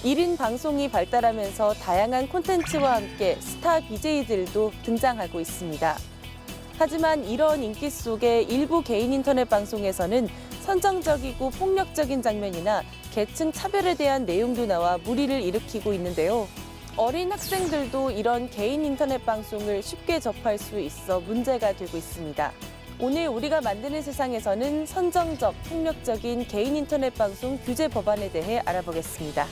1인 방송이 발달하면서 다양한 콘텐츠와 함께 스타 BJ들도 등장하고 있습니다. 하지만 이런 인기 속에 일부 개인 인터넷 방송에서는 선정적이고 폭력적인 장면이나 계층 차별에 대한 내용도 나와 물의를 일으키고 있는데요. 어린 학생들도 이런 개인 인터넷 방송을 쉽게 접할 수 있어 문제가 되고 있습니다. 오늘 우리가 만드는 세상에서는 선정적, 폭력적인 개인 인터넷 방송 규제 법안에 대해 알아보겠습니다.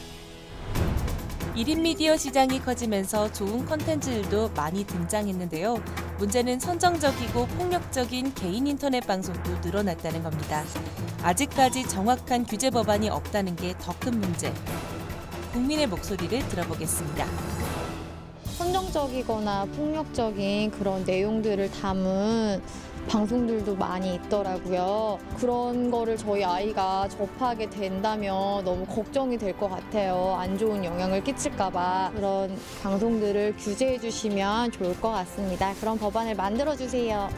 1인 미디어 시장이 커지면서 좋은 콘텐츠들도 많이 등장했는데요. 문제는 선정적이고 폭력적인 개인 인터넷 방송도 늘어났다는 겁니다. 아직까지 정확한 규제 법안이 없다는 게 더 큰 문제. 국민의 목소리를 들어보겠습니다. 선정적이거나 폭력적인 그런 내용들을 담은 방송들도 많이 있더라고요. 그런 거를 저희 아이가 접하게 된다면 너무 걱정이 될 것 같아요. 안 좋은 영향을 끼칠까 봐. 그런 방송들을 규제해 주시면 좋을 것 같습니다. 그런 법안을 만들어 주세요.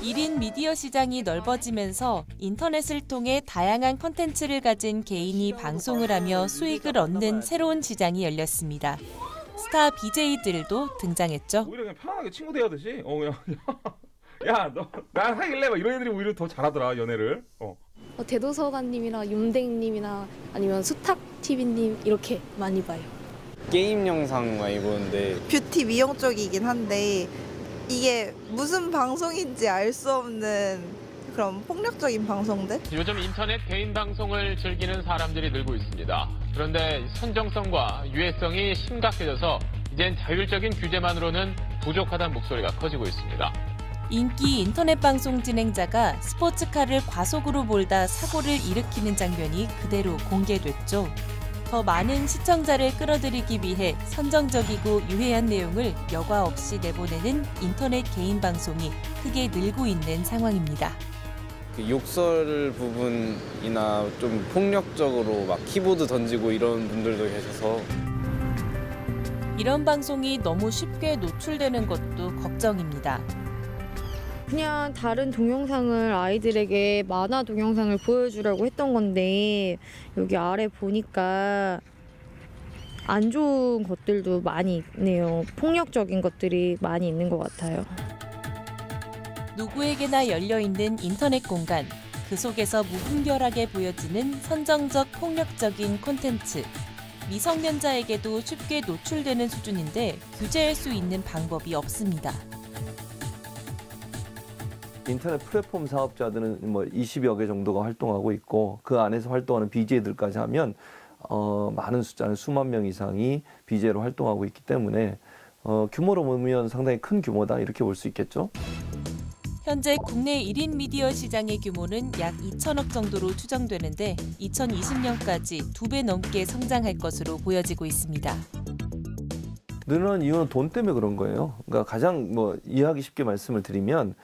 일 인 미디어 시장이 넓어지면서 인터넷을 통해 다양한 콘텐츠를 가진 개인이 방송을 하며 수익을 얻는 새로운 시장이 열렸습니다. 스타 BJ들도 등장했죠. 오히려 그냥 편하게 친구 대하듯이 그냥 야, 너 나랑 사귈래? 막 이런 애들이 오히려 더 잘하더라, 연애를. 대도서관님이나 윤댕님이나 아니면 수탁TV님 이렇게 많이 봐요. 게임 영상 많이 보는데 뷰티 미용 쪽이긴 한데 이게 무슨 방송인지 알 수 없는 그런 폭력적인 방송들? 요즘 인터넷 개인 방송을 즐기는 사람들이 늘고 있습니다. 그런데 선정성과 유해성이 심각해져서 이젠 자율적인 규제만으로는 부족하다는 목소리가 커지고 있습니다. 인기 인터넷 방송 진행자가 스포츠카를 과속으로 몰다 사고를 일으키는 장면이 그대로 공개됐죠. 더 많은 시청자를 끌어들이기 위해 선정적이고 유해한 내용을 여과 없이 내보내는 인터넷 개인 방송이 크게 늘고 있는 상황입니다. 욕설 부분이나 좀 폭력적으로 막 키보드 던지고 이런 분들도 계셔서 이런 방송이 너무 쉽게 노출되는 것도 걱정입니다. 그냥 다른 동영상을 아이들에게 만화 동영상을 보여주려고 했던 건데 여기 아래 보니까 안 좋은 것들도 많이 있네요. 폭력적인 것들이 많이 있는 것 같아요. 누구에게나 열려있는 인터넷 공간, 그 속에서 무분별하게 보여지는 선정적 폭력적인 콘텐츠. 미성년자에게도 쉽게 노출되는 수준인데 규제할 수 있는 방법이 없습니다. 인터넷 플랫폼 사업자들은 20여 개 정도가 활동하고 있고 그 안에서 활동하는 BJ들까지 하면 많은 숫자는 수만 명 이상이 BJ로 활동하고 있기 때문에 규모로 보면 상당히 큰 규모다 이렇게 볼 수 있겠죠. 현재 국내 1인 미디어 시장의 규모는 약 2천억 정도로 추정되는데 2020년까지 2배 넘게 성장할 것으로 보여지고 있습니다. 늘어난 이유는 돈 때문에 그런 거예요. 그러니까 가장 이해하기 쉽게 말씀을 드리면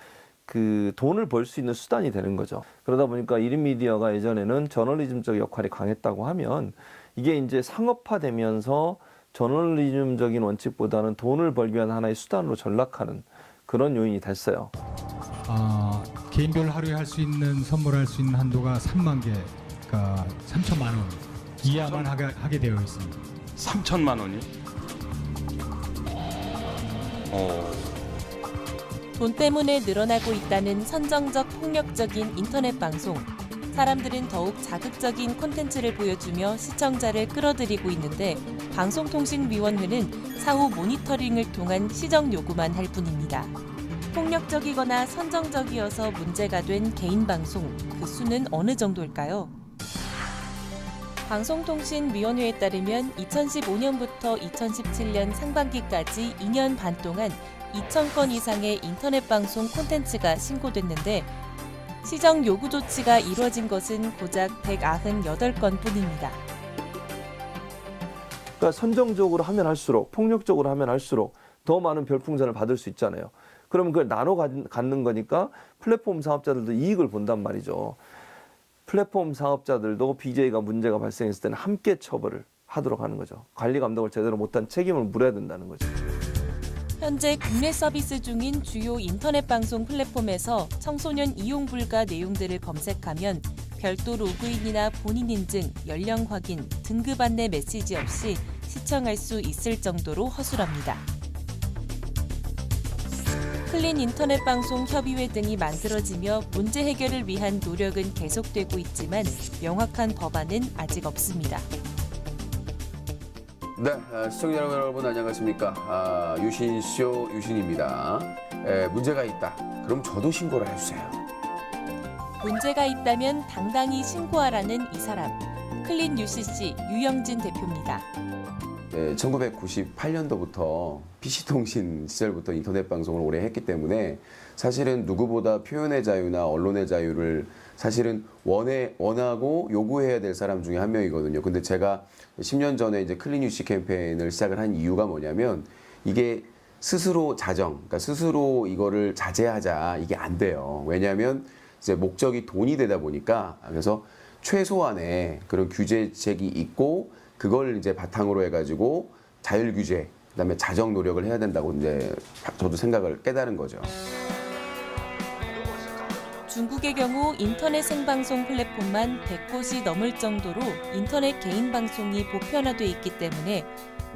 그 돈을 벌 수 있는 수단이 되는 거죠. 그러다 보니까 1인 미디어가 예전에는 저널리즘적 역할이 강했다고 하면 이게 이제 상업화되면서 저널리즘적인 원칙보다는 돈을 벌기 위한 하나의 수단으로 전락하는 그런 요인이 됐어요. 개인별로 하루에 할 수 있는 선물할 수 있는 한도가 3만 개, 그러니까 3천만 원 이하만 하게 되어 있습니다. 3천만 원이? 돈 때문에 늘어나고 있다는 선정적 폭력적인 인터넷 방송. 사람들은 더욱 자극적인 콘텐츠를 보여주며 시청자를 끌어들이고 있는데 방송통신위원회는 사후 모니터링을 통한 시정 요구만 할 뿐입니다. 폭력적이거나 선정적이어서 문제가 된 개인 방송, 그 수는 어느 정도일까요? 방송통신위원회에 따르면 2015년부터 2017년 상반기까지 2년 반 동안 2,000건 이상의 인터넷 방송 콘텐츠가 신고됐는데 시정 요구 조치가 이루어진 것은 고작 198건 뿐입니다. 그러니까 선정적으로 하면 할수록 폭력적으로 하면 할수록 더 많은 별풍선을 받을 수 있잖아요. 그러면 그걸 나눠 갖는 거니까 플랫폼 사업자들도 이익을 본단 말이죠. 플랫폼 사업자들도 BJ가 문제가 발생했을 때는 함께 처벌을 하도록 하는 거죠. 관리 감독을 제대로 못한 책임을 물어야 된다는 거죠. 현재 국내 서비스 중인 주요 인터넷 방송 플랫폼에서 청소년 이용 불가 내용들을 검색하면 별도 로그인이나 본인 인증, 연령 확인, 등급 안내 메시지 없이 시청할 수 있을 정도로 허술합니다. 클린 인터넷 방송 협의회 등이 만들어지며 문제 해결을 위한 노력은 계속되고 있지만 명확한 법안은 아직 없습니다. 네, 시청자 여러분 안녕하십니까. 유신쇼 유신입니다. 문제가 있다. 그럼 저도 신고를 해주세요. 문제가 있다면 당당히 신고하라는 이 사람. 클린 UCC 유영진 대표입니다. 1998년도부터 PC통신 시절부터 인터넷 방송을 오래 했기 때문에 사실은 누구보다 표현의 자유나 언론의 자유를 사실은 원하고 요구해야 될 사람 중에 한 명이거든요. 근데 제가 10년 전에 이제 클린 UC 캠페인을 시작을 한 이유가 뭐냐면 이게 스스로 그러니까 스스로 이거를 자제하자, 이게 안 돼요. 왜냐하면 이제 목적이 돈이 되다 보니까, 그래서 최소한의 그런 규제책이 있고 그걸 이제 바탕으로 해가지고 자율 규제, 그다음에 자정 노력을 해야 된다고 이제 저도 생각을 깨달은 거죠. 중국의 경우 인터넷 생방송 플랫폼만 100곳이 넘을 정도로 인터넷 개인 방송이 보편화돼 있기 때문에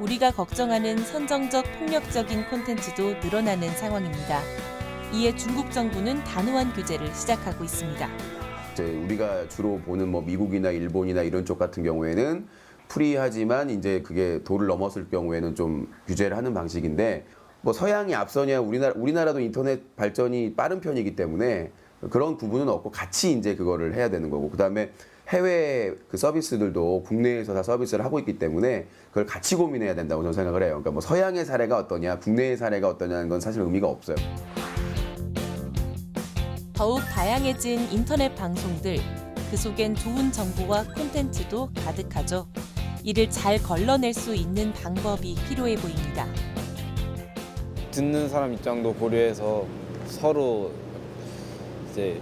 우리가 걱정하는 선정적 폭력적인 콘텐츠도 늘어나는 상황입니다. 이에 중국 정부는 단호한 규제를 시작하고 있습니다. 이제 우리가 주로 보는 뭐 미국이나 일본이나 이런 쪽 같은 경우에는 프리하지만 이제 그게 도를 넘었을 경우에는 좀 규제를 하는 방식인데, 뭐 서양이 앞서냐 우리나라도 인터넷 발전이 빠른 편이기 때문에 그런 부분은 없고 같이 이제 그거를 해야 되는 거고, 그다음에 해외 그 서비스들도 국내에서 다 서비스를 하고 있기 때문에 그걸 같이 고민해야 된다고 저는 생각을 해요. 그러니까 뭐 서양의 사례가 어떠냐, 국내의 사례가 어떠냐는 건 사실 의미가 없어요. 더욱 다양해진 인터넷 방송들, 그 속엔 좋은 정보와 콘텐츠도 가득하죠. 이를 잘 걸러낼 수 있는 방법이 필요해 보입니다. 듣는 사람 입장도 고려해서 서로 이제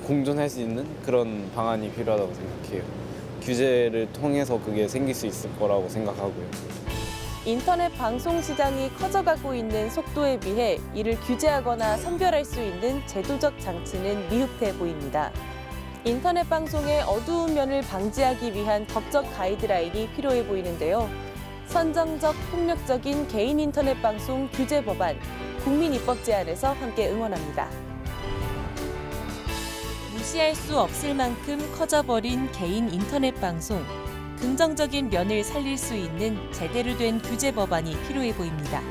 공존할 수 있는 그런 방안이 필요하다고 생각해요. 규제를 통해서 그게 생길 수 있을 거라고 생각하고요. 인터넷 방송 시장이 커져가고 있는 속도에 비해 이를 규제하거나 선별할 수 있는 제도적 장치는 미흡해 보입니다. 인터넷 방송의 어두운 면을 방지하기 위한 법적 가이드라인이 필요해 보이는데요. 선정적 폭력적인 개인 인터넷 방송 규제 법안, 국민입법 제안에서 함께 응원합니다. 무시할 수 없을 만큼 커져버린 개인 인터넷 방송. 긍정적인 면을 살릴 수 있는 제대로 된 규제 법안이 필요해 보입니다.